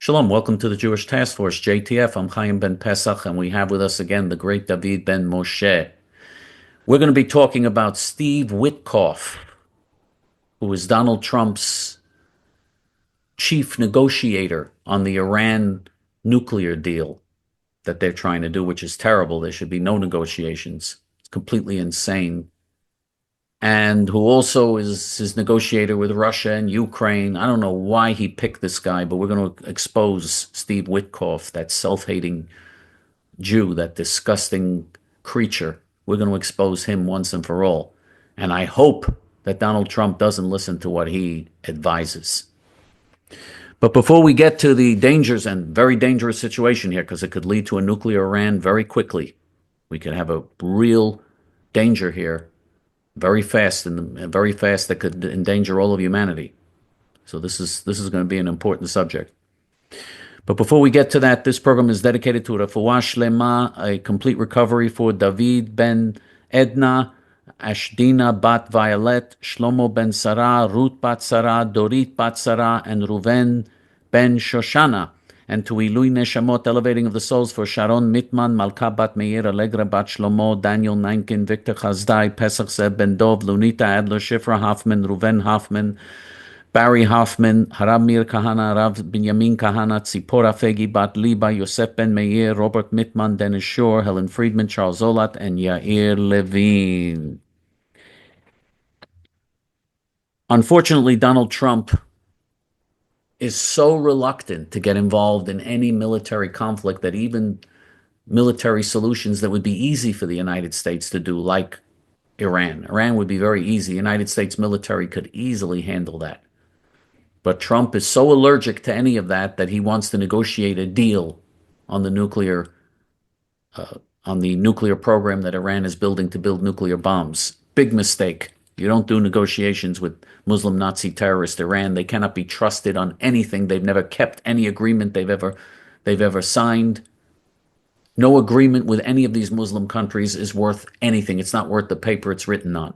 Shalom, welcome to the Jewish Task Force, J.T.F. I'm Chaim Ben Pesach, and we have with us again the great David Ben Moshe. We're going to be talking about Steve Witkoff, who is Donald Trump's chief negotiator on the Iran nuclear deal that they're trying to do, which is terrible. There should be no negotiations. It's completely insane. And who also is his negotiator with Russia and Ukraine. I don't know why he picked this guy, but we're going to expose Steve Witkoff, that self-hating Jew, that disgusting creature. We're going to expose him once and for all. And I hope that Donald Trump doesn't listen to what he advises. But before we get to the dangers and very dangerous situation here, because it could lead to a nuclear Iran very quickly, we could have a real danger here very fast, and very fast, that could endanger all of humanity. So this is going to be an important subject. But before we get to that, this program is dedicated to Refuah Shlema, a complete recovery for David Ben Edna, Ashdina Bat Violet, Shlomo Ben Sarah, Ruth Bat Sarah, Dorit Bat Sarah, and Ruven Ben Shoshana. And to Ilui Neshamot, elevating of the souls for Sharon Mitman, Malka Bat Meir, Allegra Bat Shlomo, Daniel Nankin, Victor Chazdai, Pesach Zeb Ben Dov, Lunita Adler, Shifra Hoffman, Ruven Hoffman, Barry Hoffman, Harab Mir Kahana, Rav Binyamin Kahana, Tzipora Fegi Bat Liba, Yosef Ben Meir, Robert Mitman, Dennis Shore, Helen Friedman, Charles Zolat, and Yair Levine. Unfortunately, Donald Trump is so reluctant to get involved in any military conflict that even military solutions that would be easy for the United States to do, like Iran. Iran would be very easy. The United States military could easily handle that. But Trump is so allergic to any of that that he wants to negotiate a deal on the nuclear program that Iran is building to build nuclear bombs. Big mistake. You don't do negotiations with Muslim Nazi terrorist Iran. They cannot be trusted on anything. They've never kept any agreement they've ever signed. No agreement with any of these Muslim countries is worth anything. It's not worth the paper it's written on.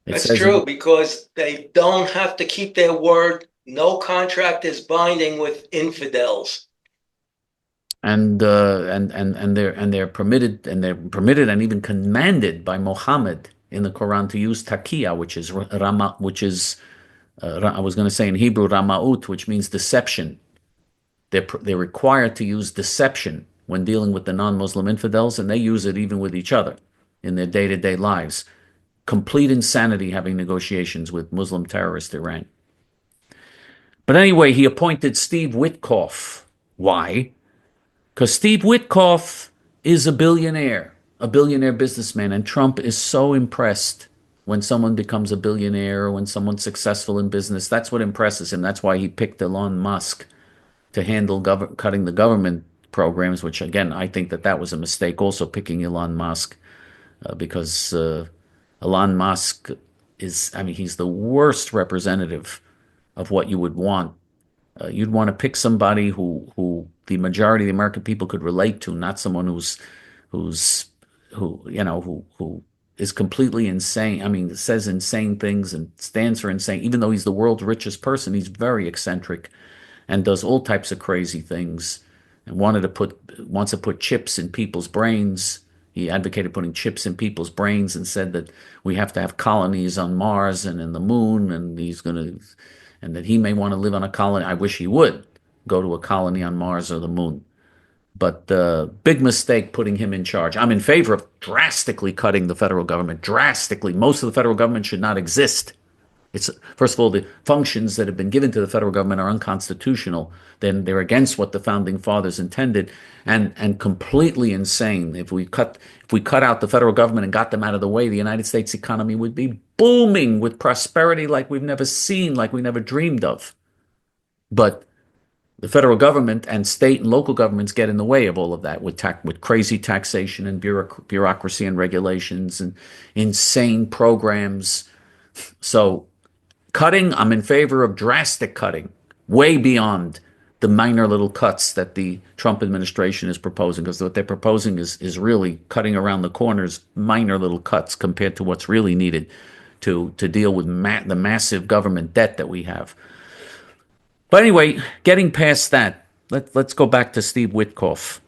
That's true, because they don't have to keep their word. No contract is binding with infidels. And they're permitted and even commanded by Muhammad in the Quran to use taqiyya, I was going to say in Hebrew ramaut, which means deception. They're required to use deception when dealing with the non-Muslim infidels, and they use it even with each other in their day-to-day lives. Complete insanity having negotiations with Muslim terrorist Iran. But anyway, he appointed Steve Witkoff. Why? Because Steve Witkoff is a billionaire businessman, and Trump is so impressed when someone becomes a billionaire or when someone's successful in business. That's what impresses him. That's why he picked Elon Musk to handle cutting the government programs, which, again, I think that was a mistake, also picking Elon Musk, because Elon Musk he's the worst representative of what you would want. You'd want to pick somebody who the majority of the American people could relate to, not someone who is completely insane. Says insane things and stands for insane. Even though he's the world's richest person, he's very eccentric and does all types of crazy things, and wants to put chips in people's brains. He advocated putting chips in people's brains and said that we have to have colonies on Mars and in the moon, and that he may want to live on a colony. I wish he would go to a colony on Mars or the moon. But big mistake putting him in charge. I'm in favor of drastically cutting the federal government. Drastically. Most of the federal government should not exist. First of all, the functions that have been given to the federal government are unconstitutional. Then they're against what the founding fathers intended, and completely insane. If we cut out the federal government and got them out of the way, the United States economy would be booming with prosperity like we've never seen, like we never dreamed of. But the federal government and state and local governments get in the way of all of that with crazy taxation and bureaucracy and regulations and insane programs. So cutting, I'm in favor of drastic cutting, way beyond the minor little cuts that the Trump administration is proposing, because what they're proposing is really cutting around the corners, minor little cuts compared to what's really needed to deal with the massive government debt that we have. But anyway, getting past that, let's go back to Steve Witkoff.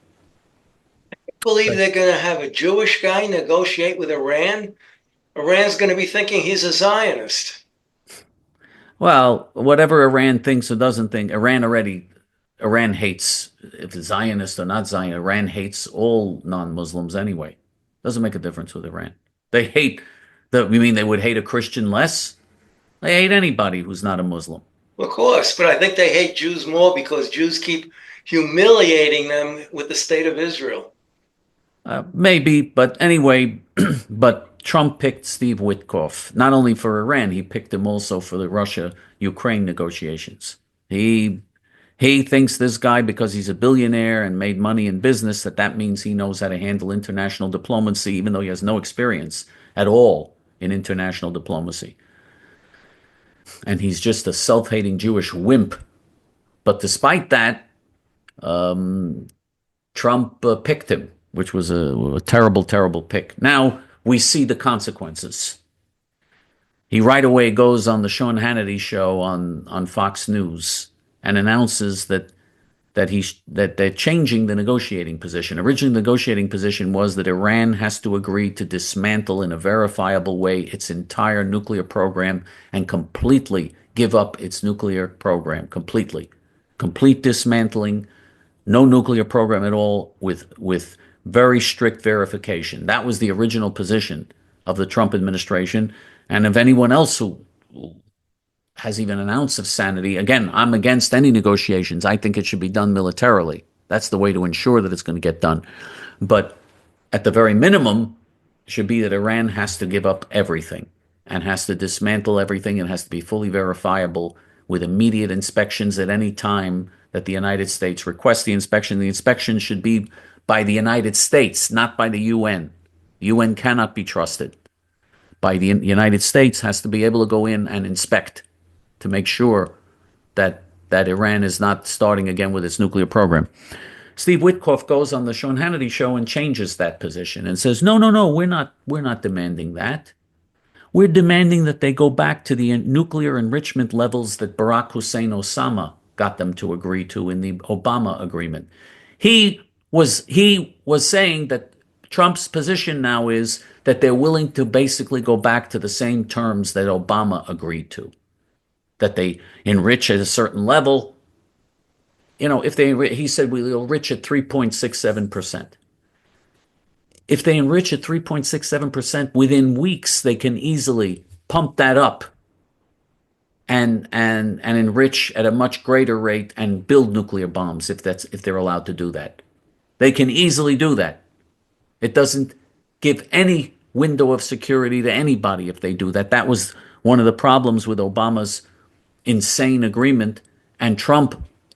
Believe they're going to have a Jewish guy negotiate with Iran? Iran's going to be thinking he's a Zionist. Well, whatever Iran thinks or doesn't think, Iran hates, if it's Zionist or not Zionist, Iran hates all non-Muslims anyway. Doesn't make a difference with Iran. They hate, you mean they would hate a Christian less? They hate anybody who's not a Muslim. Of course, but I think they hate Jews more because Jews keep humiliating them with the state of Israel. Maybe, but anyway, but Trump picked Steve Witkoff, not only for Iran, he picked him also for the Russia-Ukraine negotiations. He thinks this guy, because he's a billionaire and made money in business, that means he knows how to handle international diplomacy, even though he has no experience at all in international diplomacy. And he's just a self-hating Jewish wimp. But despite that, Trump picked him, which was a terrible, terrible pick. Now we see the consequences. He right away goes on the Sean Hannity show on Fox News and announces that they're changing the negotiating position. Originally, the negotiating position was that Iran has to agree to dismantle in a verifiable way its entire nuclear program and completely give up its nuclear program. Complete dismantling, no nuclear program at all, with very strict verification. That was the original position of the Trump administration. And of anyone else who has even an ounce of sanity, again, I'm against any negotiations. I think it should be done militarily. That's the way to ensure that it's going to get done. But at the very minimum, it should be that Iran has to give up everything and has to dismantle everything and has to be fully verifiable with immediate inspections at any time that the United States requests the inspection. The inspection should be by the United States, not by the UN. The UN cannot be trusted. By the United States has to be able to go in and inspect to make sure that Iran is not starting again with its nuclear program. Steve Witkoff goes on the Sean Hannity show and changes that position and says, no, we're not demanding that. We're demanding that they go back to the nuclear enrichment levels that Barack Hussein Osama got them to agree to in the Obama agreement. He was saying that Trump's position now is that they're willing to basically go back to the same terms that Obama agreed to, that they enrich at a certain level. You know, he said we'll enrich at 3.67%. If they enrich at 3.67% within weeks, they can easily pump that up and enrich at a much greater rate and build nuclear bombs if they're allowed to do that. They can easily do that. It doesn't give any window of security to anybody if they do that. That was one of the problems with Obama's insane agreement. And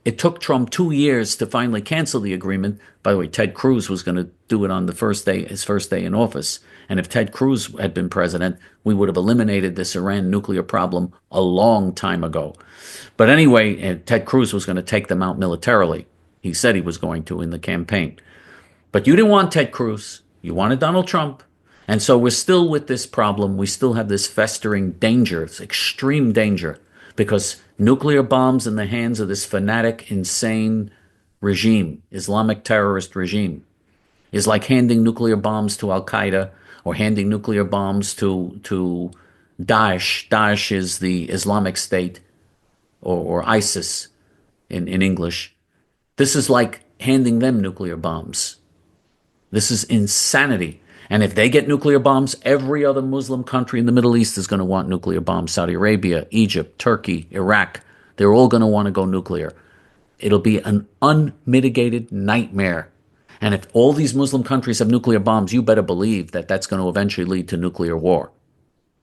it took Trump 2 years to finally cancel the agreement. By the way, Ted Cruz was going to do it on his first day in office. And if Ted Cruz had been president, we would have eliminated this Iran nuclear problem a long time ago. But anyway, Ted Cruz was going to take them out militarily. He said he was going to in the campaign. But you didn't want Ted Cruz. You wanted Donald Trump. And so we're still with this problem. We still have this festering danger. It's extreme danger because nuclear bombs in the hands of this fanatic, insane regime, Islamic terrorist regime, is like handing nuclear bombs to Al-Qaeda or handing nuclear bombs to Daesh. Daesh is the Islamic State or ISIS in English. This is like handing them nuclear bombs. This is insanity. And if they get nuclear bombs, every other Muslim country in the Middle East is going to want nuclear bombs. Saudi Arabia, Egypt, Turkey, Iraq, they're all going to want to go nuclear. It'll be an unmitigated nightmare. And if all these Muslim countries have nuclear bombs, you better believe that that's going to eventually lead to nuclear war.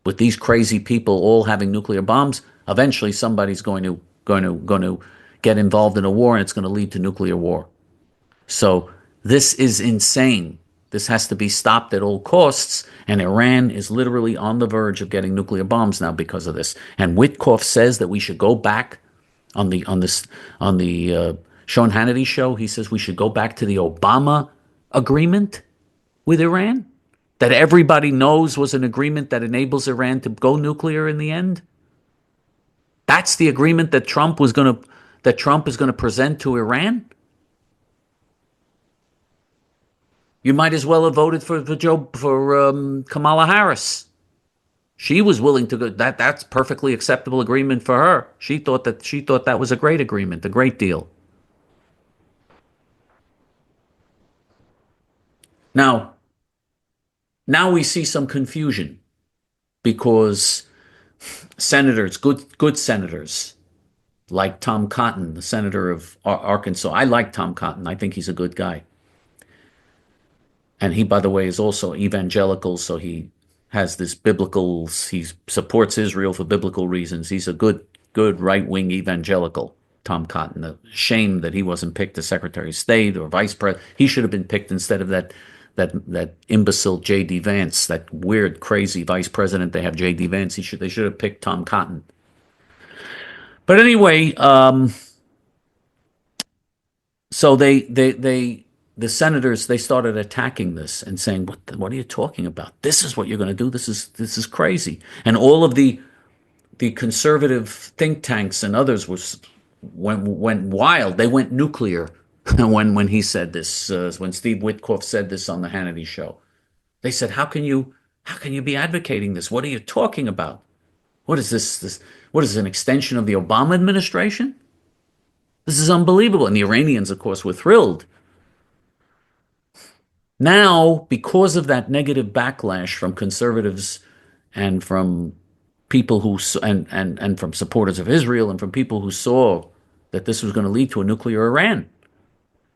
With these crazy people all having nuclear bombs, eventually somebody's going to get involved in a war and it's going to lead to nuclear war. So this is insane. This has to be stopped at all costs, and Iran is literally on the verge of getting nuclear bombs now because of this. And Witkoff says that we should go back on the Sean Hannity show. He says we should go back to the Obama agreement with Iran, that everybody knows was an agreement that enables Iran to go nuclear in the end. That's the agreement that that Trump is going to present to Iran? You might as well have voted for Kamala Harris. She was willing to go. That's perfectly acceptable agreement for her. She thought that was a great agreement, a great deal. Now we see some confusion because senators, good senators, like Tom Cotton, the senator of Arkansas. I like Tom Cotton. I think he's a good guy. And he, by the way, is also evangelical, so he has this biblical, he supports Israel for biblical reasons. He's a good right-wing evangelical, Tom Cotton. A shame that he wasn't picked as Secretary of State or Vice President. He should have been picked instead of that imbecile J.D. Vance, that weird, crazy Vice President they have, J.D. Vance. They should have picked Tom Cotton. But anyway, so the senators, they started attacking this and saying, what are you talking about? This is what you're going to do. This is crazy. And all of the conservative think tanks and others went wild. They went nuclear when he said this, when Steve Witkoff said this on the Hannity show. They said, how can you be advocating this? What are you talking about? What is this? What is an extension of the Obama administration? This is unbelievable. And the Iranians, of course, were thrilled. Now, because of that negative backlash from conservatives and from people who and from supporters of Israel and from people who saw that this was going to lead to a nuclear Iran,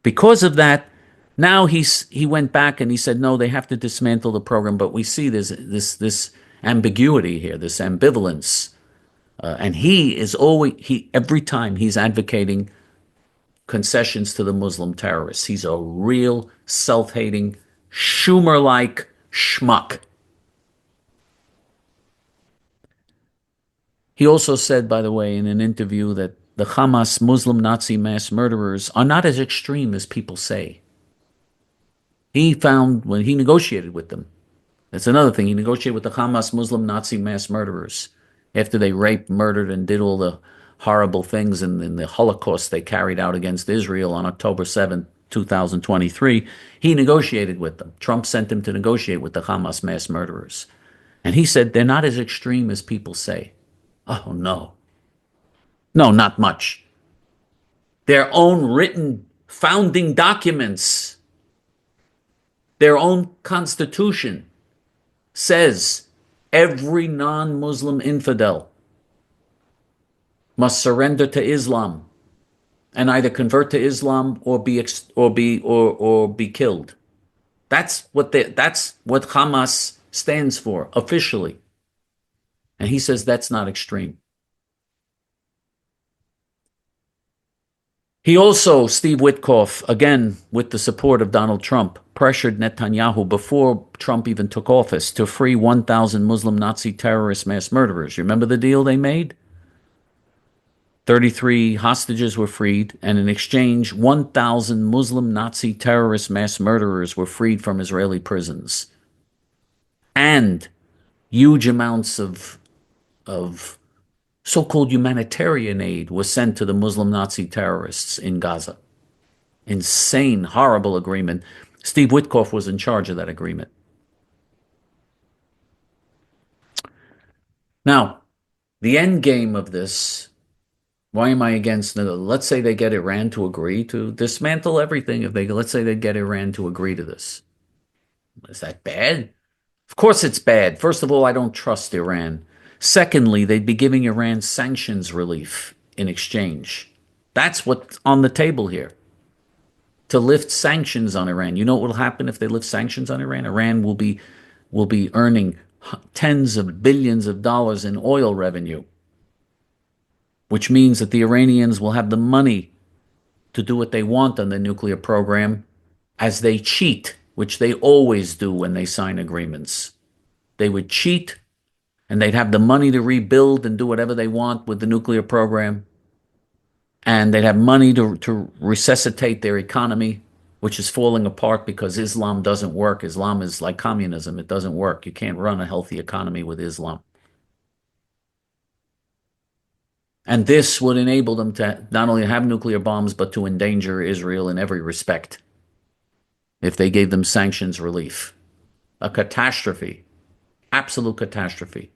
because of that, now he went back and he said, no, they have to dismantle the program. But we see this ambiguity here, this ambivalence, and every time he's advocating concessions to the Muslim terrorists. He's a real self-hating, Schumer-like schmuck. He also said, by the way, in an interview that the Hamas Muslim Nazi mass murderers are not as extreme as people say. He found when he negotiated with them, that's another thing, he negotiated with the Hamas Muslim Nazi mass murderers after they raped, murdered, and did all the horrible things in the Holocaust they carried out against Israel on October 7th, 2023. He negotiated with them. Trump sent him to negotiate with the Hamas mass murderers. And he said, they're not as extreme as people say. Oh, no. No, not much. Their own written founding documents, their own constitution says every non-Muslim infidel must surrender to Islam and either convert to Islam or be killed. That's what Hamas stands for officially. And he says that's not extreme. He also, Steve Witkoff, again with the support of Donald Trump, pressured Netanyahu before Trump even took office to free 1,000 Muslim Nazi terrorist mass murderers. You remember the deal they made? 33 hostages were freed, and in exchange, 1,000 Muslim Nazi terrorist mass murderers were freed from Israeli prisons. And huge amounts of so-called humanitarian aid was sent to the Muslim Nazi terrorists in Gaza. Insane, horrible agreement. Steve Witkoff was in charge of that agreement. Now, the end game of this, why am I against it? Let's say they get Iran to agree to dismantle everything. Let's say they get Iran to agree to this. Is that bad? Of course it's bad. First of all, I don't trust Iran. Secondly, they'd be giving Iran sanctions relief in exchange. That's what's on the table here. To lift sanctions on Iran. You know what will happen if they lift sanctions on Iran? Iran will be earning tens of billions of dollars in oil revenue, which means that the Iranians will have the money to do what they want on the nuclear program as they cheat, which they always do when they sign agreements. They would cheat, and they'd have the money to rebuild and do whatever they want with the nuclear program. And they'd have money to resuscitate their economy, which is falling apart because Islam doesn't work. Islam is like communism. It doesn't work. You can't run a healthy economy with Islam. And this would enable them to not only have nuclear bombs, but to endanger Israel in every respect if they gave them sanctions relief. A catastrophe, absolute catastrophe.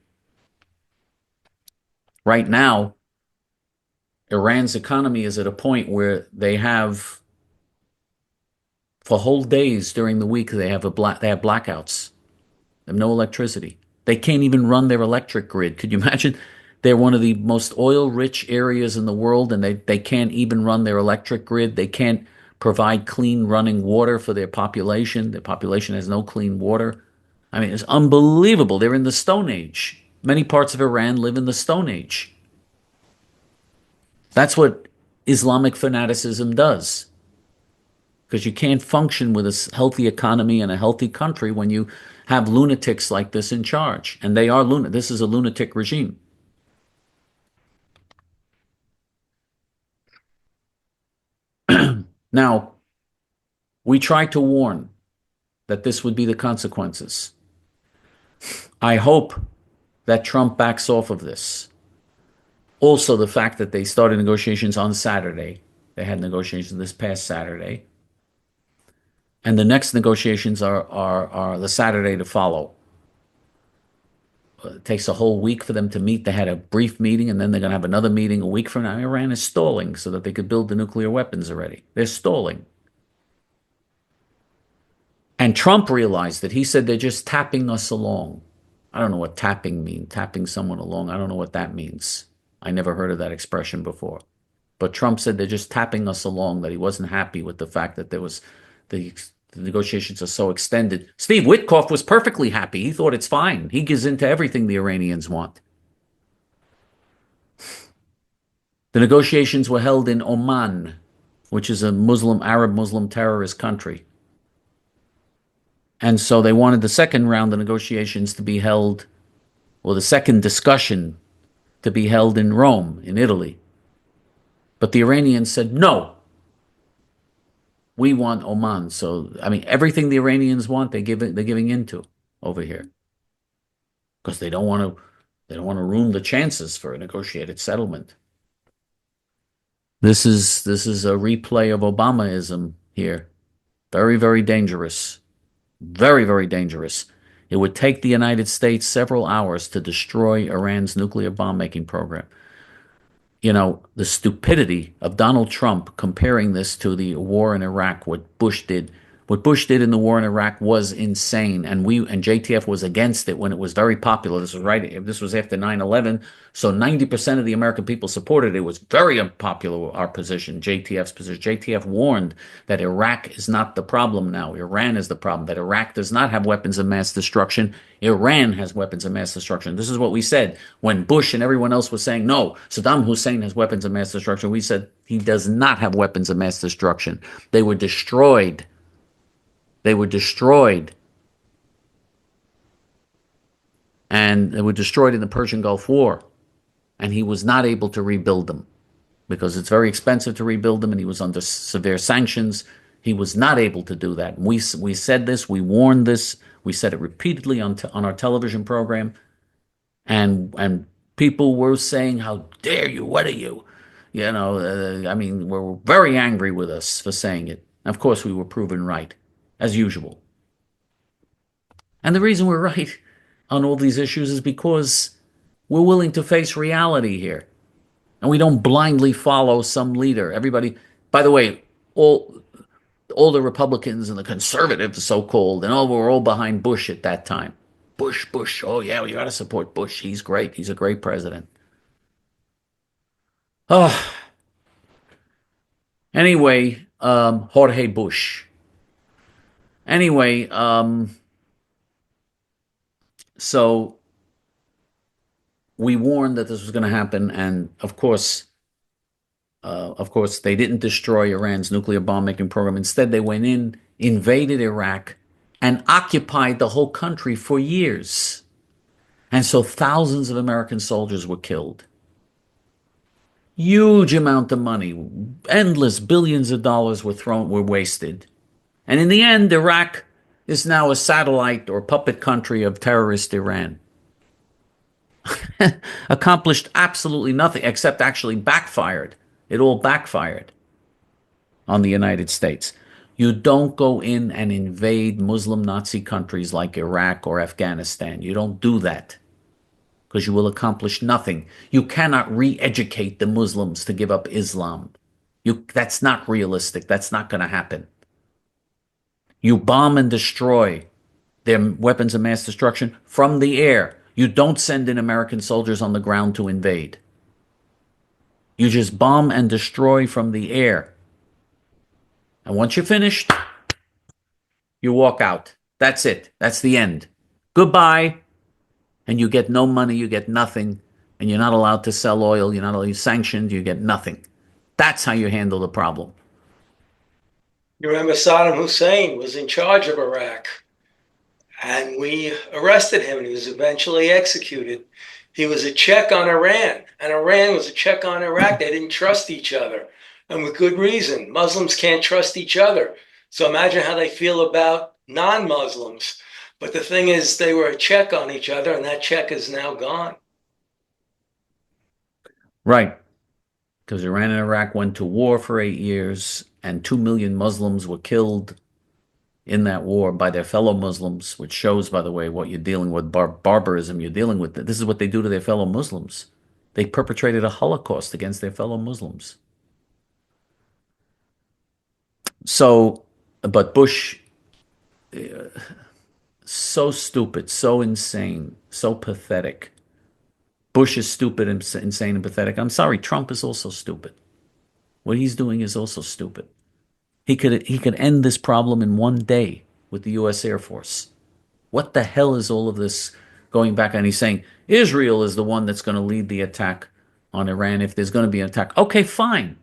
Right now, Iran's economy is at a point where they have, for whole days during the week, they have blackouts. They have no electricity. They can't even run their electric grid. Could you imagine? They're one of the most oil-rich areas in the world, and they can't even run their electric grid. They can't provide clean running water for their population. Their population has no clean water. I mean, it's unbelievable. They're in the Stone Age. Many parts of Iran live in the Stone Age. That's what Islamic fanaticism does. Because you can't function with a healthy economy and a healthy country when you have lunatics like this in charge. And they are lunatic. This is a lunatic regime. Now, we tried to warn that this would be the consequences. I hope that Trump backs off of this. Also, the fact that they started negotiations on Saturday. They had negotiations this past Saturday. And the next negotiations are the Saturday to follow. It takes a whole week for them to meet. They had a brief meeting, and then they're going to have another meeting a week from now. Iran is stalling so that they could build the nuclear weapons already. They're stalling. And Trump realized that. He said they're just tapping us along. I don't know what tapping means, tapping someone along. I don't know what that means. I never heard of that expression before. But Trump said they're just tapping us along, that he wasn't happy with the fact that the negotiations are so extended. Steve Witkoff was perfectly happy. He thought it's fine. He gives in to everything the Iranians want. The negotiations were held in Oman, which is a Arab Muslim terrorist country. And so they wanted the second round of negotiations to be held, or the second discussion to be held in Rome, in Italy. But the Iranians said, no, we want Oman. So, I mean, everything the Iranians want, they're giving into over here. Because they don't want to ruin the chances for a negotiated settlement. This is a replay of Obamaism here. Very, very dangerous. Very, very dangerous. It would take the United States several hours to destroy Iran's nuclear bomb-making program. You know, the stupidity of Donald Trump comparing this to the war in Iraq, what Bush did. What Bush did in the war in Iraq was insane, and J.T.F. was against it when it was very popular. This was after 9/11, so 90% of the American people supported it. It was very unpopular, our position, J.T.F.'s position. J.T.F. warned that Iraq is not the problem now. Iran is the problem, that Iraq does not have weapons of mass destruction. Iran has weapons of mass destruction. This is what we said when Bush and everyone else was saying, no, Saddam Hussein has weapons of mass destruction. We said he does not have weapons of mass destruction. They were destroyed. They were destroyed. And they were destroyed in the Persian Gulf War. And he was not able to rebuild them because it's very expensive to rebuild them, and he was under severe sanctions. He was not able to do that. We said this. We warned this. We said it repeatedly on our television program. And people were saying, how dare you? What are you? You know, I mean, were very angry with us for saying it. Of course, we were proven right, as usual. And the reason we're right on all these issues is because we're willing to face reality here. And we don't blindly follow some leader. Everybody, by the way, all the Republicans and the conservatives, so-called, and we're all behind Bush at that time. Bush, oh yeah, we got to support Bush. He's great. He's a great president. Oh. Anyway, Jorge Bush. Anyway, so we warned that this was going to happen, and of course, they didn't destroy Iran's nuclear bomb-making program. Instead, they went in, invaded Iraq, and occupied the whole country for years. And so thousands of American soldiers were killed. Huge amount of money, endless billions of dollars were wasted. And in the end, Iraq is now a satellite or puppet country of terrorist Iran. Accomplished absolutely nothing except actually backfired. It all backfired on the United States. You don't go in and invade Muslim Nazi countries like Iraq or Afghanistan. You don't do that because you will accomplish nothing. You cannot re-educate the Muslims to give up Islam. That's not realistic. That's not going to happen. You bomb and destroy their weapons of mass destruction from the air. You don't send in American soldiers on the ground to invade. You just bomb and destroy from the air. And once you're finished, you walk out. That's it. That's the end. Goodbye. And you get no money, you get nothing, and you're not allowed to sell oil, you're not allowed, you're sanctioned, you get nothing. That's how you handle the problem. You remember Saddam Hussein was in charge of Iraq, and we arrested him, and he was eventually executed. He was a check on Iran, and Iran was a check on Iraq. They didn't trust each other, and with good reason. Muslims can't trust each other. So imagine how they feel about non-Muslims. But the thing is, they were a check on each other, and that check is now gone. Right. Because Iran and Iraq went to war for 8 years, and 2 million Muslims were killed in that war by their fellow Muslims, which shows, by the way, what you're dealing with, barbarism you're dealing with. This is what they do to their fellow Muslims. They perpetrated a Holocaust against their fellow Muslims. So, but Bush, so stupid, so insane, so pathetic. Bush is stupid and insane and pathetic. I'm sorry, Trump is also stupid. What he's doing is also stupid. He could end this problem in one day with the U.S. Air Force. What the hell is all of this going back? And he's saying Israel is the one that's going to lead the attack on Iran if there's going to be an attack. Okay, fine.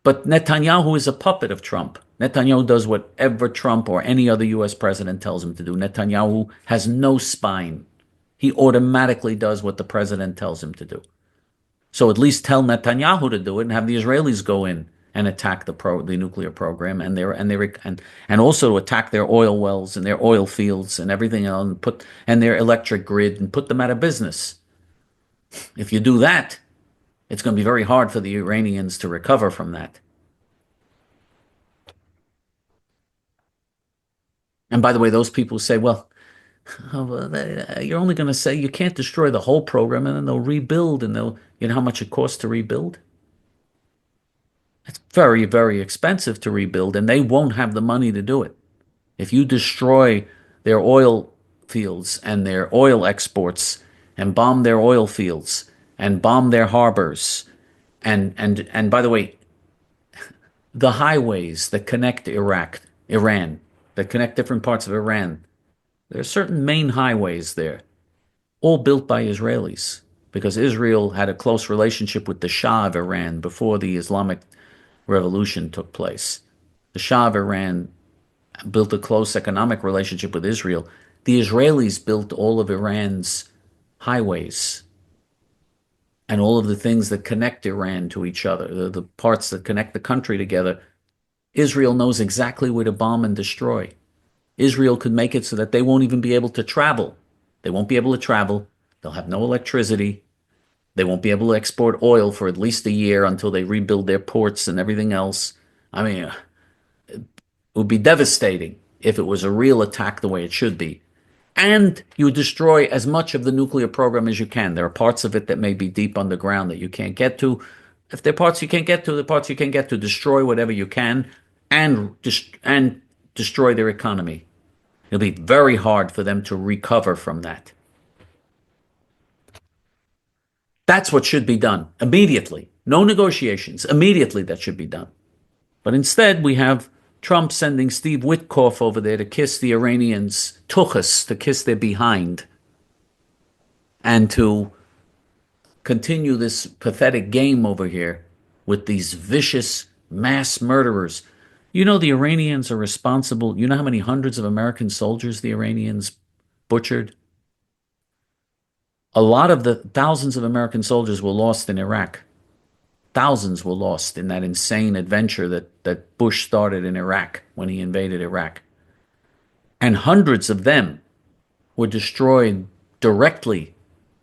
But Netanyahu is a puppet of Trump. Netanyahu does whatever Trump or any other U.S. president tells him to do. Netanyahu has no spine. He automatically does what the president tells him to do. So at least tell Netanyahu to do it and have the Israelis go in and attack the nuclear program and also to attack their oil wells and their oil fields and everything else and their electric grid and put them out of business. If you do that, it's going to be very hard for the Iranians to recover from that. And by the way, those people say, well, you're only going to say you can't destroy the whole program and then they'll rebuild and you know how much it costs to rebuild? It's very, very expensive to rebuild and they won't have the money to do it. If you destroy their oil fields and their oil exports and bomb their oil fields and bomb their harbors and by the way, the highways that connect Iran, that connect different parts of Iran, there are certain main highways there, all built by Israelis, because Israel had a close relationship with the Shah of Iran before the Islamic Revolution took place. The Shah of Iran built a close economic relationship with Israel. The Israelis built all of Iran's highways and all of the things that connect Iran to each other, the parts that connect the country together. Israel knows exactly where to bomb and destroy. Israel could make it so that they won't even be able to travel. They won't be able to travel. They'll have no electricity. They won't be able to export oil for at least a year until they rebuild their ports and everything else. I mean, it would be devastating if it was a real attack the way it should be. And you destroy as much of the nuclear program as you can. There are parts of it that may be deep underground that you can't get to. If there are parts you can't get to, the parts you can get to, destroy whatever you can and destroy their economy. It'll be very hard for them to recover from that. That's what should be done immediately. No negotiations. Immediately that should be done. But instead we have Trump sending Steve Witkoff over there to kiss the Iranians' tuchus, to kiss their behind, and to continue this pathetic game over here with these vicious mass murderers. You know the Iranians are responsible. You know how many hundreds of American soldiers the Iranians butchered? A lot of the thousands of American soldiers were lost in Iraq. Thousands were lost in that insane adventure that Bush started in Iraq when he invaded Iraq. And hundreds of them were destroyed directly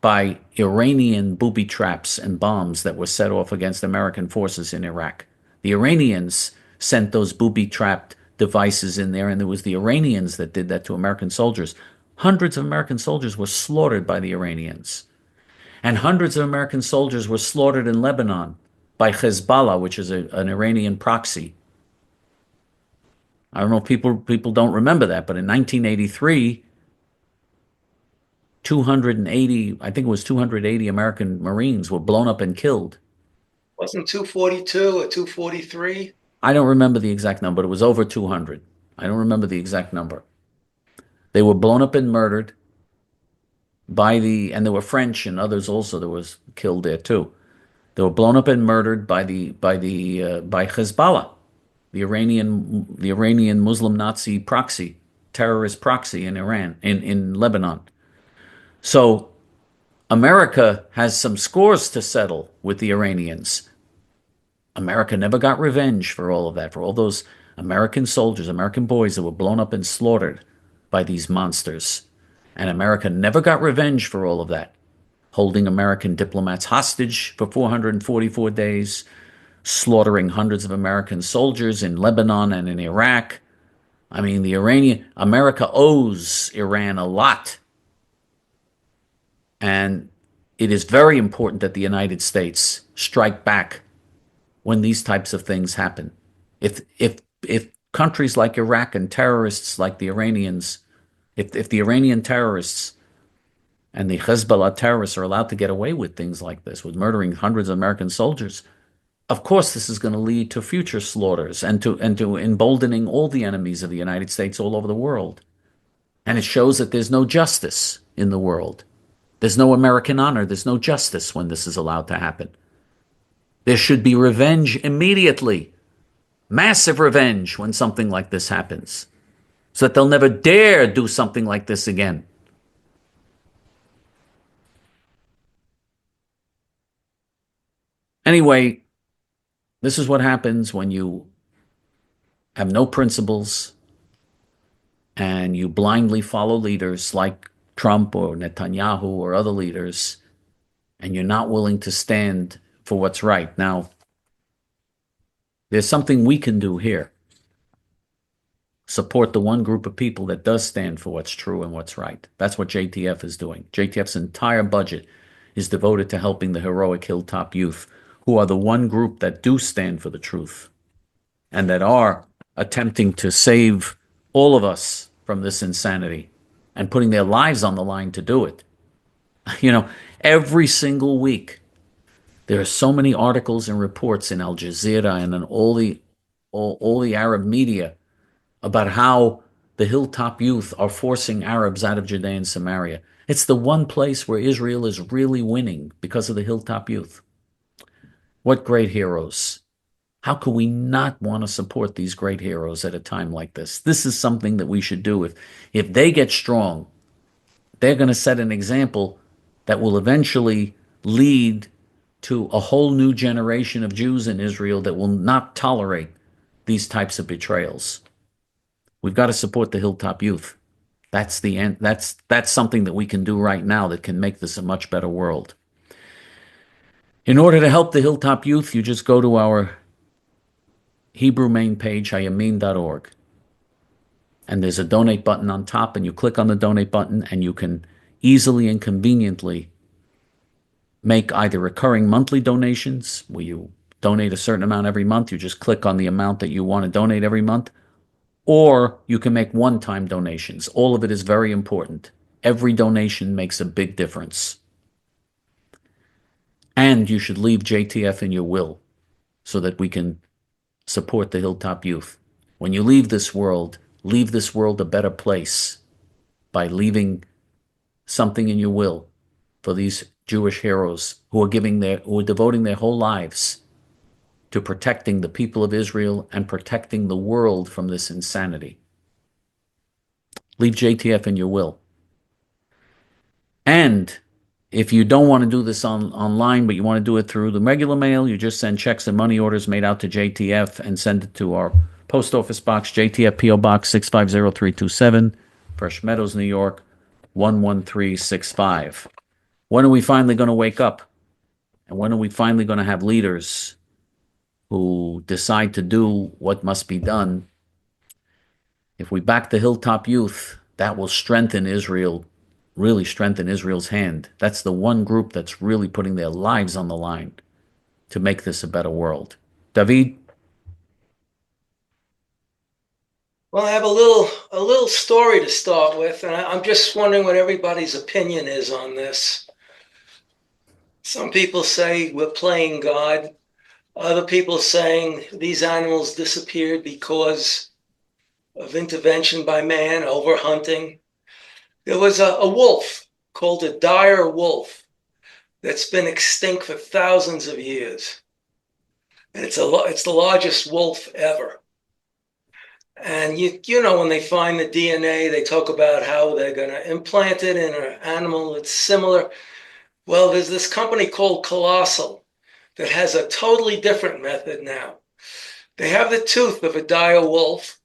by Iranian booby traps and bombs that were set off against American forces in Iraq. The Iranians sent those booby trapped devices in there, and it was the Iranians that did that to American soldiers. Hundreds of American soldiers were slaughtered by the Iranians. And hundreds of American soldiers were slaughtered in Lebanon by Hezbollah, which is an Iranian proxy. I don't know if people don't remember that, but in 1983, 280, I think it was 280 American Marines were blown up and killed. Wasn't 242 or 243? I don't remember the exact number, but it was over 200. I don't remember the exact number. They were blown up and murdered and there were French and others also that was killed there too. They were blown up and murdered by Hezbollah, the Iranian Muslim Nazi proxy, terrorist proxy in Iran, in Lebanon. So America has some scores to settle with the Iranians. America never got revenge for all of that, for all those American soldiers, American boys that were blown up and slaughtered by these monsters. And America never got revenge for all of that, holding American diplomats hostage for 444 days, slaughtering hundreds of American soldiers in Lebanon and in Iraq. I mean, America owes Iran a lot. And it is very important that the United States strike back when these types of things happen. If countries like Iraq and terrorists like the Iranians, if the Iranian terrorists and the Hezbollah terrorists are allowed to get away with things like this, with murdering hundreds of American soldiers, of course this is going to lead to future slaughters and to emboldening all the enemies of the United States all over the world. And it shows that there's no justice in the world. There's no American honor. There's no justice when this is allowed to happen. There should be revenge immediately. Massive revenge when something like this happens, so that they'll never dare do something like this again. Anyway, this is what happens when you have no principles and you blindly follow leaders like Trump or Netanyahu or other leaders, and you're not willing to stand for what's right. Now, there's something we can do here. Support the one group of people that does stand for what's true and what's right. That's what J.T.F. is doing. J.T.F.'s entire budget is devoted to helping the heroic hilltop youth, who are the one group that do stand for the truth and that are attempting to save all of us from this insanity and putting their lives on the line to do it. You know, every single week, there are so many articles and reports in Al Jazeera and in all the Arab media about how the hilltop youth are forcing Arabs out of Judea and Samaria. It's the one place where Israel is really winning because of the hilltop youth. What great heroes. How could we not want to support these great heroes at a time like this? This is something that we should do. If they get strong, they're going to set an example that will eventually lead to a whole new generation of Jews in Israel that will not tolerate these types of betrayals. We've got to support the hilltop youth. That's the end. That's something that we can do right now that can make this a much better world. In order to help the hilltop youth, you just go to our Hebrew main page, hayamin.org. And there's a donate button on top, and you click on the donate button, and you can easily and conveniently make either recurring monthly donations, where you donate a certain amount every month. You just click on the amount that you want to donate every month. Or you can make one-time donations. All of it is very important. Every donation makes a big difference. And you should leave J.T.F. in your will so that we can support the hilltop youth. When you leave this world a better place by leaving something in your will for these Jewish heroes who are devoting their whole lives to protecting the people of Israel and protecting the world from this insanity. Leave J.T.F. in your will. And if you don't want to do this online, but you want to do it through the regular mail, you just send checks and money orders made out to J.T.F. and send it to our post office box, J.T.F. P.O. Box 650327, Fresh Meadows, New York, 11365. When are we finally going to wake up? And when are we finally going to have leaders who decide to do what must be done? If we back the Hilltop Youth, that will strengthen Israel, really strengthen Israel's hand. That's the one group that's really putting their lives on the line to make this a better world. David? Well, I have a little story to start with, and I'm just wondering what everybody's opinion is on this. Some people say we're playing God. Other people saying these animals disappeared because of intervention by man, overhunting. There was a wolf called a dire wolf that's been extinct for thousands of years. And it's the largest wolf ever. And you know, when they find the DNA, they talk about how they're going to implant it in an animal that's similar. Well, there's this company called Colossal that has a totally different method now. They have the tooth of a dire wolf,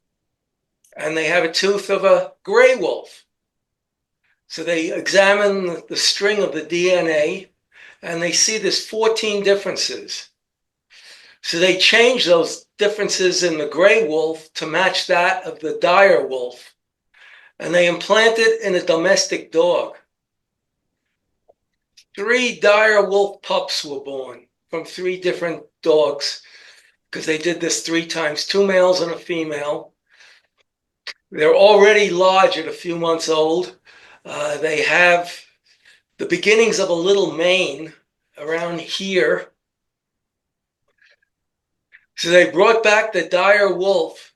and they have a tooth of a gray wolf. So they examine the string of the DNA, and they see there's 14 differences. So they change those differences in the gray wolf to match that of the dire wolf, and they implant it in a domestic dog. 3 dire wolf pups were born from 3 different dogs because they did this 3 times, 2 males and a female. They're already large at a few months old. They have the beginnings of a little mane around here. So they brought back the dire wolf,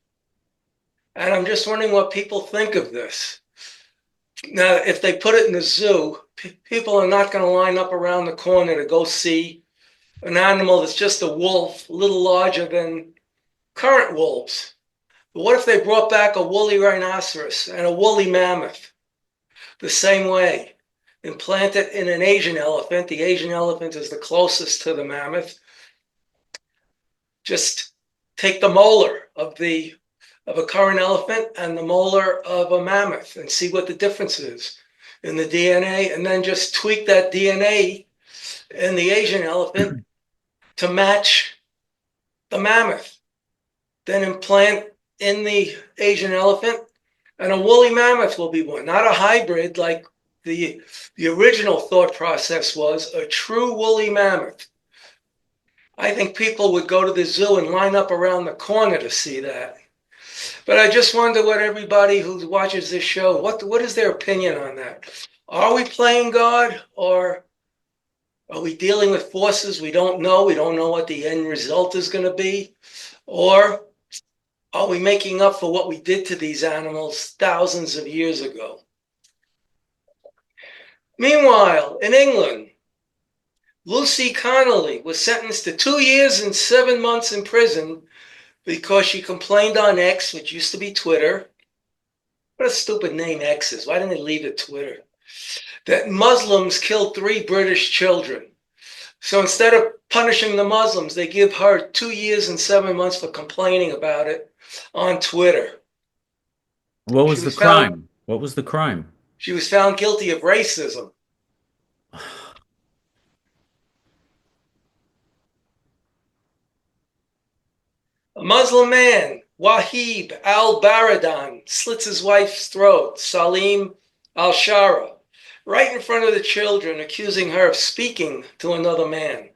and I'm just wondering what people think of this. Now, if they put it in the zoo, people are not going to line up around the corner to go see an animal that's just a wolf, a little larger than current wolves. But what if they brought back a woolly rhinoceros and a woolly mammoth the same way? Implant it in an Asian elephant. The Asian elephant is the closest to the mammoth. Just take the molar of a current elephant and the molar of a mammoth and see what the difference is in the DNA, and then just tweak that DNA in the Asian elephant to match the mammoth. Then implant in the Asian elephant, and a woolly mammoth will be born. Not a hybrid like the original thought process was, a true woolly mammoth. I think people would go to the zoo and line up around the corner to see that. But I just wonder what everybody who watches this show, what is their opinion on that? Are we playing God, or are we dealing with forces we don't know? We don't know what the end result is going to be. Or are we making up for what we did to these animals thousands of years ago? Meanwhile, in England, Lucy Connolly was sentenced to 2 years and 7 months in prison because she complained on X, which used to be Twitter. What a stupid name X is. Why didn't they leave it Twitter? That Muslims killed 3 British children. So instead of punishing the Muslims, they give her 2 years and 7 months for complaining about it on Twitter. What was the crime? What was the crime? She was found guilty of racism. A Muslim man, Wahib al-Baradan, slits his wife's throat, Salim al-Shara, right in front of the children, accusing her of speaking to another man.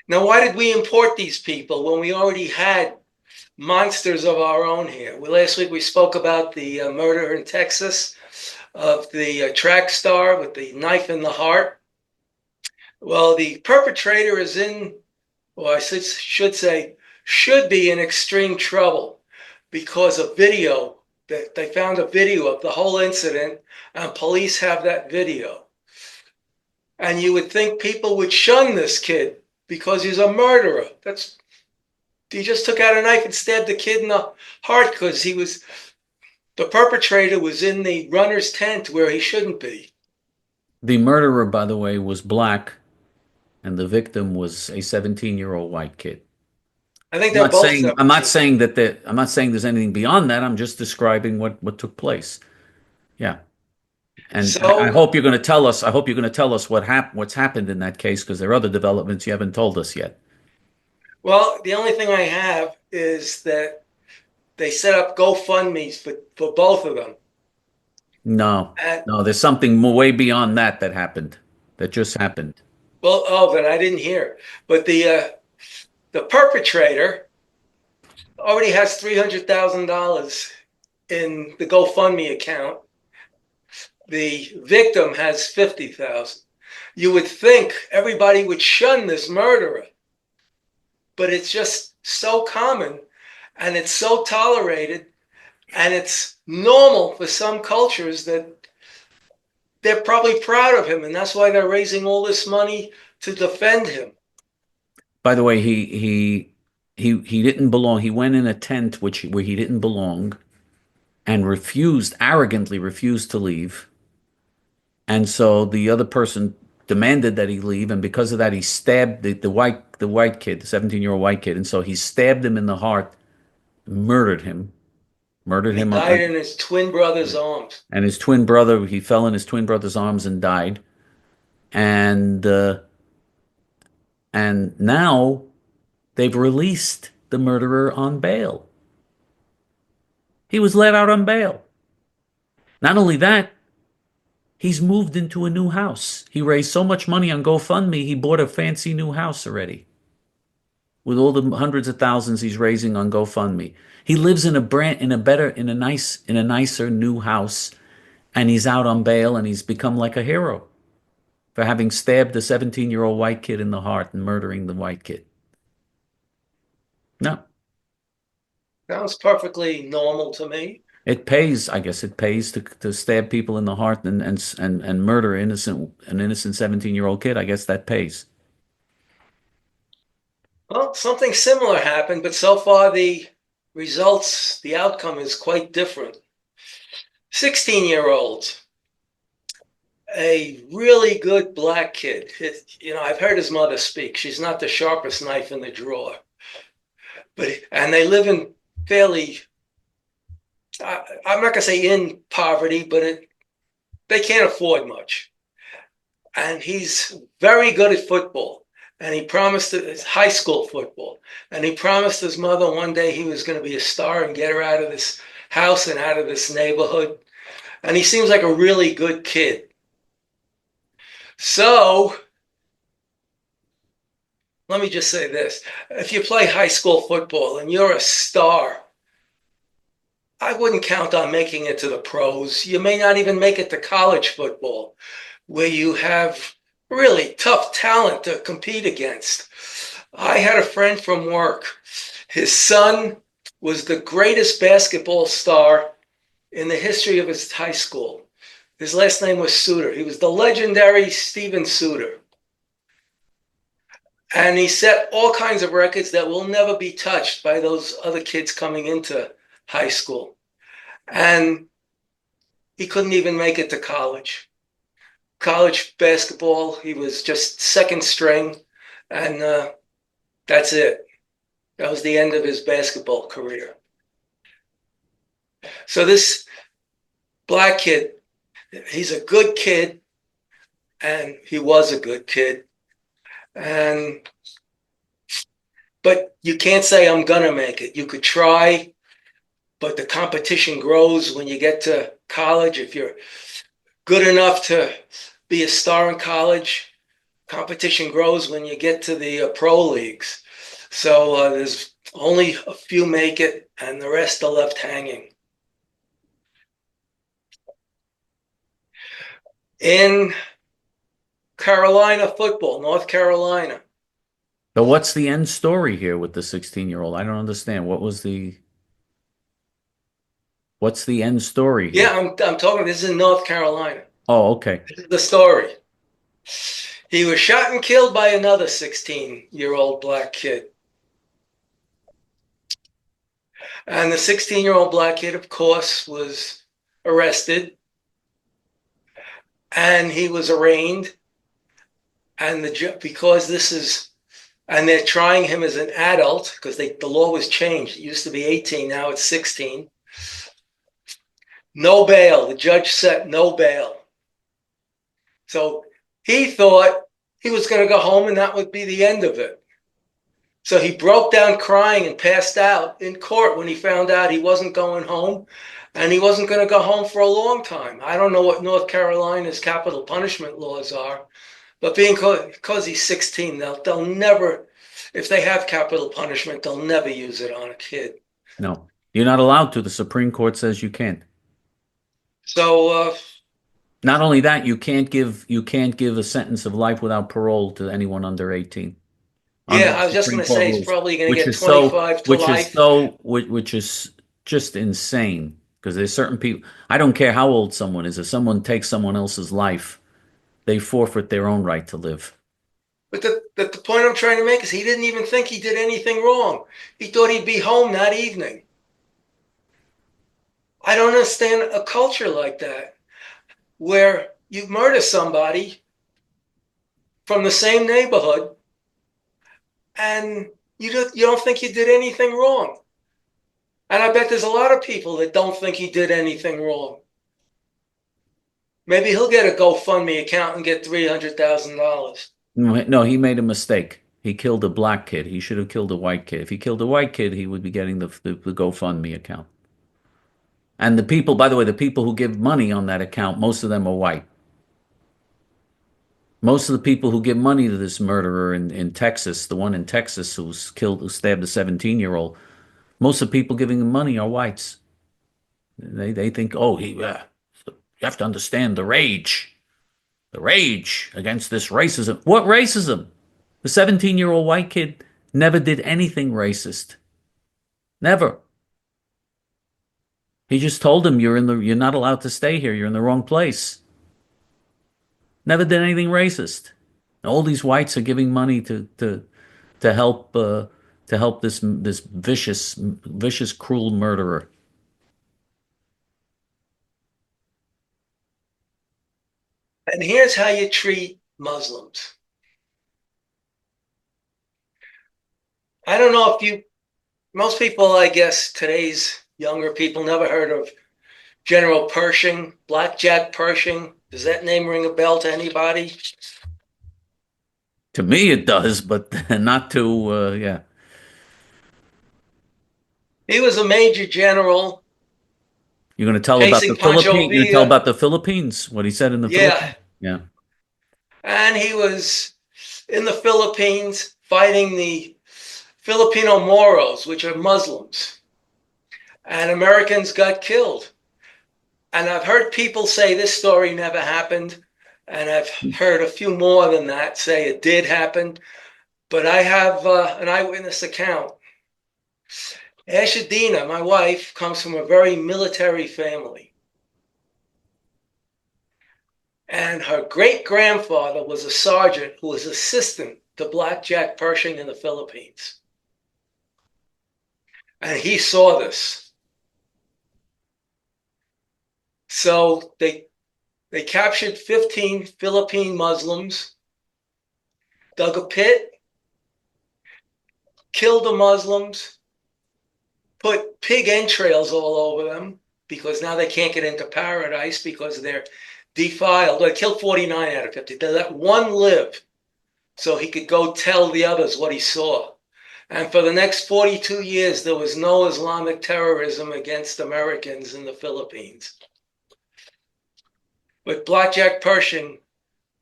Now, why did we import these people when we already had monsters of our own here? Last week we spoke about the murder in Texas of the track star with the knife in the heart. Well, the perpetrator is in, or I should say, should be in extreme trouble because of video. That they found a video of the whole incident, and police have that video. And you would think people would shun this kid because he's a murderer. He just took out a knife and stabbed the kid in the heart because the perpetrator was in the runner's tent where he shouldn't be. The murderer, by the way, was black, and the victim was a 17-year-old white kid. I think they're both. I'm not saying there's anything beyond that. I'm just describing what took place. Yeah. And I So, hope you're going to tell us. I hope you're going to tell us what's happened in that case, because there are other developments you haven't told us yet. well, the only thing I have is that they set up GoFundMe's for both of them. No, And no, there's something way beyond that that happened. That just happened. well, oh, then I didn't hear. But the perpetrator already has $300,000 in the GoFundMe account. The victim has 50,000. You would think everybody would shun this murderer, but it's just so common and it's so tolerated and it's normal for some cultures that they're probably proud of him, and that's why they're raising all this money to defend him. By the way, he didn't belong. He went in a tent where he didn't belong and arrogantly refused to leave. And so the other person demanded that he leave, and because of that, he stabbed the white kid, the 17-year-old white kid, and so he stabbed him in the heart, murdered him, murdered He him, died in his twin brother's arms. and his twin brother. He fell in his twin brother's arms and died. And and now they've released the murderer on bail. He was let out on bail. Not only that, he's moved into a new house. He raised so much money on GoFundMe, he bought a fancy new house already. With all the hundreds of thousands he's raising on GoFundMe. He lives in a nicer new house, and he's out on bail, and he's become like a hero for having stabbed the 17-year-old white kid in the heart and murdering the white kid. No, Sounds perfectly normal to me. it pays. I guess it pays to stab people in the heart and murder an innocent 17-year-old kid. I guess that pays. Well, something similar happened, but so far the outcome is quite different. 16-year-old, a really good black kid. I've heard his mother speak. She's not the sharpest knife in the drawer, and they live in fairly, I'm not gonna say in poverty, but they can't afford much. And he's very good at football. And he promised his high school football. And he promised his mother one day he was going to be a star and get her out of this house and out of this neighborhood. And he seems like a really good kid. So let me just say this. If you play high school football and you're a star, I wouldn't count on making it to the pros. You may not even make it to college football, where you have really tough talent to compete against. I had a friend from work. His son was the greatest basketball star in the history of his high school. His last name was Suter. He was the legendary Steven Suter. And he set all kinds of records that will never be touched by those other kids coming into high school. And he couldn't even make it to college. College basketball, he was just second string, and that's it. That was the end of his basketball career. So this black kid, he's a good kid, and he was a good kid. But you can't say I'm gonna make it. You could try, but the competition grows when you get to college. If you're good enough to be a star in college, competition grows when you get to the pro leagues. So there's only a few make it, and the rest are left hanging. In Carolina football, North Carolina. But what's the end story here with the 16-year-old? I don't understand. What's the end story here? Yeah, I'm talking. This is in North Carolina. Oh, okay. This is the story. He was shot and killed by another 16-year-old black kid. And the 16-year-old black kid, of course, was arrested. And he was arraigned. And because this is, and they're trying him as an adult because the law was changed. It used to be 18, now it's 16. No bail. The judge set no bail. So he thought he was going to go home and that would be the end of it. So he broke down crying and passed out in court when he found out he wasn't going home, and he wasn't going to go home for a long time. I don't know what North Carolina's capital punishment laws are, but because he's 16, they'll never, if they have capital punishment, they'll never use it on a kid. No, you're not allowed to. The Supreme Court says you can't. So Not only that, you can't give a sentence of life without parole to anyone under 18. Under yeah, the I was just going Supreme to Court say he's rules, probably going to which get is so 25 to which is life. so which is just insane, because there's certain people, I don't care how old someone is, if someone takes someone else's life, they forfeit their own right to live. But the point I'm trying to make is he didn't even think he did anything wrong. He thought he'd be home that evening. I don't understand a culture like that, where you murder somebody from the same neighborhood and you don't think you did anything wrong. And I bet there's a lot of people that don't think he did anything wrong. Maybe he'll get a GoFundMe account and get $300,000. No, he made a mistake. He killed a black kid. He should have killed a white kid. If he killed a white kid, he would be getting the GoFundMe account. And the people, by the way, the people who give money on that account, most of them are white. Most of the people who give money to this murderer in Texas, the one in Texas who stabbed a 17-year-old, most of the people giving him money are whites. They think, oh, you have to understand the rage against this racism. What racism? The 17-year-old white kid never did anything racist. Never. He just told him, you're not allowed to stay here. You're in the wrong place. Never did anything racist. All these whites are giving money to help this vicious cruel murderer. And here's how you treat Muslims. I don't know if most people, I guess, today's younger people never heard of General Pershing, Blackjack Pershing. Does that name ring a bell to anybody? To me, it does, but not to, yeah. He was a major general You're going to tell about the chasing Pancho Philippines? You're going to tell Villa. about the Philippines? What he said in the Yeah. Philippines? Yeah. And he was in the Philippines fighting the Filipino Moros, which are Muslims. And Americans got killed. And I've heard people say this story never happened. And I've heard a few more than that say it did happen. But I have an eyewitness account. Ashadina, my wife, comes from a very military family. And her great-grandfather was a sergeant who was assistant to Blackjack Pershing in the Philippines. And he saw this. So they captured 15 Philippine Muslims, dug a pit, killed the Muslims, put pig entrails all over them, because now they can't get into paradise because they're defiled. They killed 49 out of 50. They let one live so he could go tell the others what he saw. And for the next 42 years, there was no Islamic terrorism against Americans in the Philippines. But Blackjack Pershing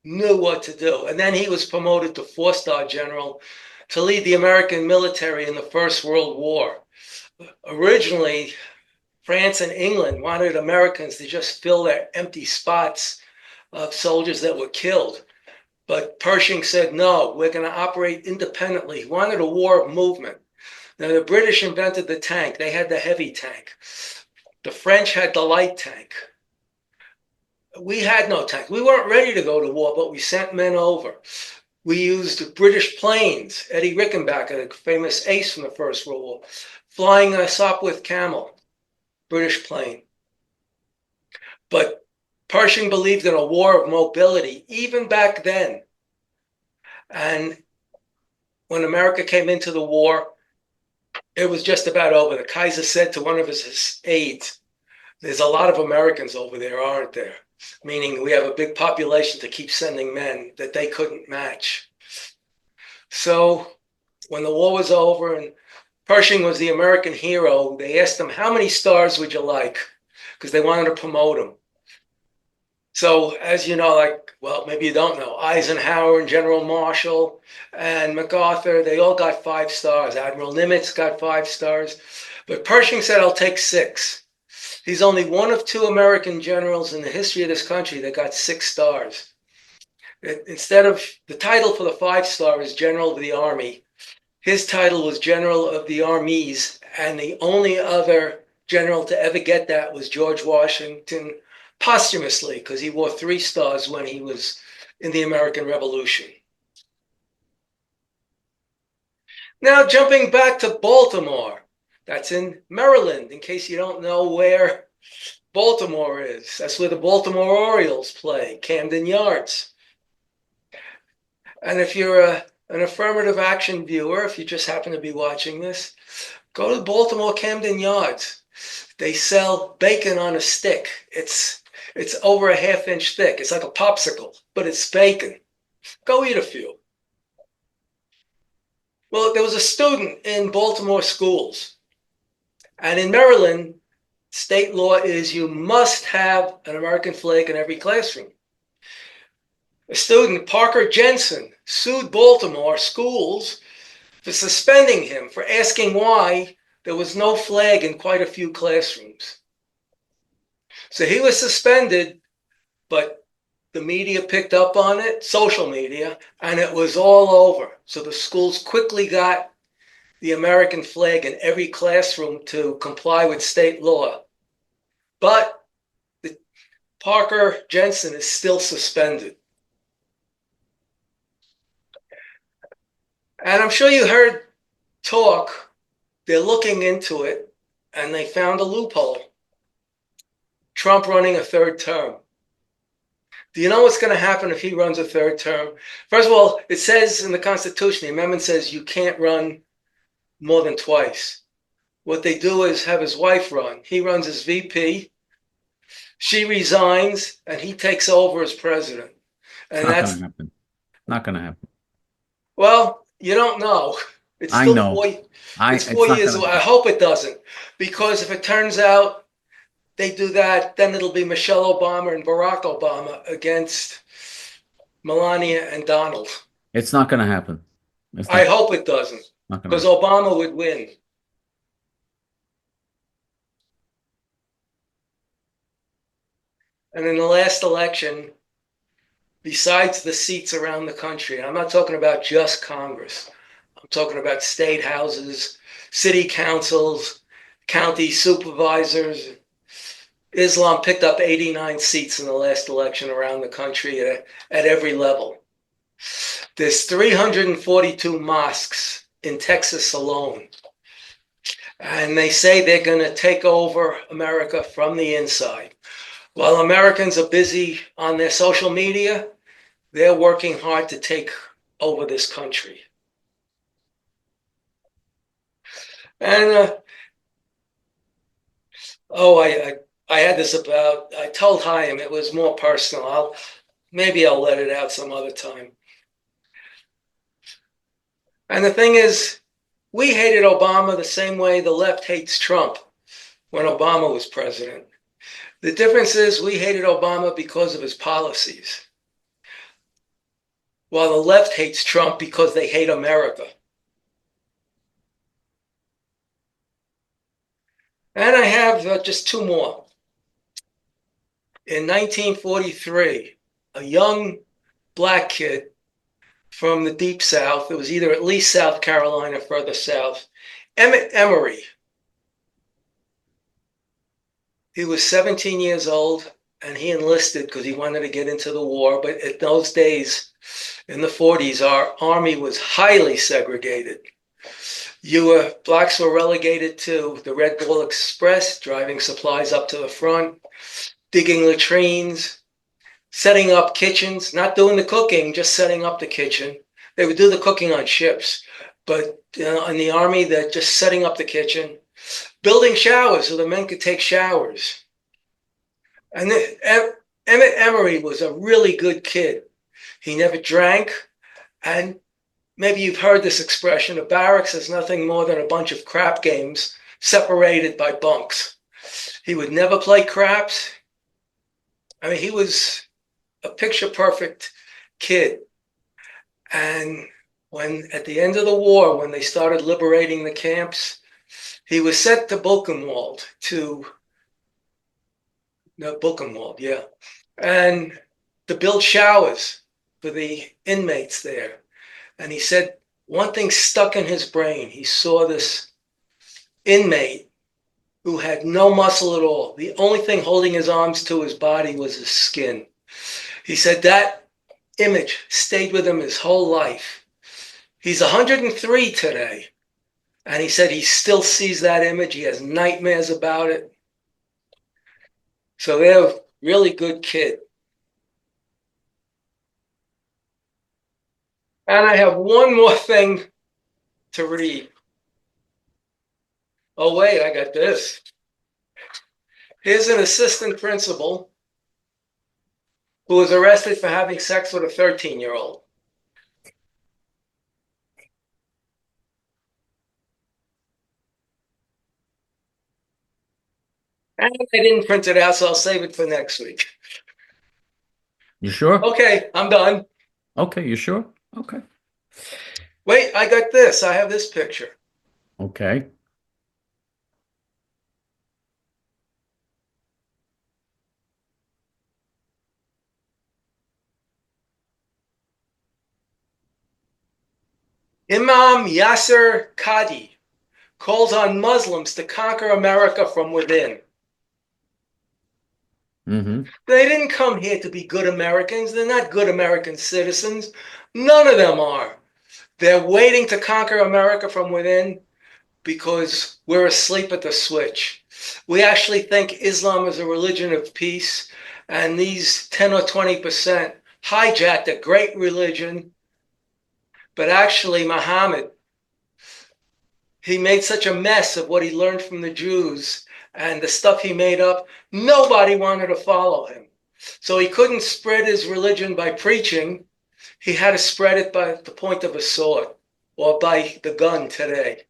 knew what to do. And then he was promoted to four-star general to lead the American military in the First World War. Originally, France and England wanted Americans to just fill their empty spots of soldiers that were killed. But Pershing said, no, we're going to operate independently. He wanted a war movement. Now, the British invented the tank. They had the heavy tank. The French had the light tank. We had no tank. We weren't ready to go to war, but we sent men over. We used British planes. Eddie Rickenbacker, the famous ace from the First World War, flying a Sopwith Camel, British plane. But Pershing believed in a war of mobility, even back then. And when America came into the war, it was just about over. The Kaiser said to one of his aides, there's a lot of Americans over there, aren't there? meaning we have a big population to keep sending men that they couldn't match. So when the war was over and Pershing was the American hero, they asked him, how many stars would you like? Because they wanted to promote him. So as you know, like, well, maybe you don't know, Eisenhower and General Marshall and MacArthur, they all got 5 stars. Admiral Nimitz got 5 stars. But Pershing said, I'll take 6. He's only one of 2 American generals in the history of this country that got 6 stars. Instead of the title for the 5-star is General of the Army, his title was General of the Armies, and the only other general to ever get that was George Washington, posthumously, because he wore 3 stars when he was in the American Revolution. Now, jumping back to Baltimore, that's in Maryland, in case you don't know where Baltimore is. That's where the Baltimore Orioles play, Camden Yards. And if you're an affirmative action viewer, if you just happen to be watching this, go to Baltimore Camden Yards. They sell bacon on a stick. It's over a half-inch thick. It's like a popsicle, but it's bacon. Go eat a few. Well, there was a student in Baltimore schools. And in Maryland, state law is you must have an American flag in every classroom. A student, Parker Jensen, sued Baltimore schools for suspending him for asking why there was no flag in quite a few classrooms. So he was suspended, but the media picked up on it, social media, and it was all over. So the schools quickly got the American flag in every classroom to comply with state law. But Parker Jensen is still suspended. And I'm sure you heard talk, they're looking into it, and they found a loophole. Trump running a 3rd term. Do you know what's going to happen if he runs a 3rd term? First of all, it says in the Constitution, the amendment says you can't run more than twice. What they do is have his wife run. He runs as VP. She resigns, and he takes over as president. And Not going to happen. Not going to happen. Well, you don't know. It's I still know. 4 years away. I hope it doesn't. Because if it turns out they do that, then it'll be Michelle Obama and Barack Obama against Melania and Donald. It's not going to happen. I hope it doesn't, because Obama would win. And in the last election, besides the seats around the country, and I'm not talking about just Congress, I'm talking about state houses, city councils, county supervisors. Islam picked up 89 seats in the last election around the country at every level. There's 342 mosques in Texas alone. And they say they're going to take over America from the inside. While Americans are busy on their social media, they're working hard to take over this country. And, I had this about, I told Chaim, it was more personal. Maybe I'll let it out some other time. And the thing is, we hated Obama the same way the left hates Trump when Obama was president. The difference is we hated Obama because of his policies, while the left hates Trump because they hate America. And I have just 2 more. In 1943, a young black kid from the deep South, it was either at least South Carolina, further south, Emmett Emory. He was 17 years old, and he enlisted because he wanted to get into the war. But in those days, in the 40s, our army was highly segregated. Blacks were relegated to the Red Bull Express, driving supplies up to the front, digging latrines, setting up kitchens, not doing the cooking, just setting up the kitchen. They would do the cooking on ships, but in the army, they're just setting up the kitchen, building showers so the men could take showers. And Emmett Emery was a really good kid. He never drank, and maybe you've heard this expression, a barracks is nothing more than a bunch of crap games separated by bunks. He would never play craps. I mean, he was a picture-perfect kid. And when, at the end of the war, when they started liberating the camps, he was sent to Buchenwald, yeah, and to build showers for the inmates there. And he said one thing stuck in his brain. He saw this inmate who had no muscle at all. The only thing holding his arms to his body was his skin. He said that image stayed with him his whole life. He's 103 today. And he said he still sees that image. He has nightmares about it. So they're a really good kid. And I have one more thing to read. Oh, wait, I got this. Here's an assistant principal who was arrested for having sex with a 13-year-old. And I didn't print it out, so I'll save it for next week. You sure? Okay, I'm done. Okay, you sure? Okay. Wait, I got this. I have this picture. Okay. Imam Yasser Qadi calls on Muslims to conquer America from within. Mm-hmm. They didn't come here to be good Americans. They're not good American citizens. None of them are. They're waiting to conquer America from within because we're asleep at the switch. We actually think Islam is a religion of peace, and these 10 or 20% hijacked a great religion. But actually, Muhammad, he made such a mess of what he learned from the Jews and the stuff he made up, nobody wanted to follow him. So he couldn't spread his religion by preaching. He had to spread it by the point of a sword or by the gun today.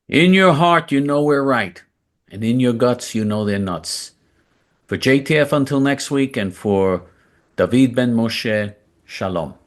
In your heart, you know we're right. And in your guts, you know they're nuts. For J.T.F. until next week, and for David Ben Moshe, Shalom.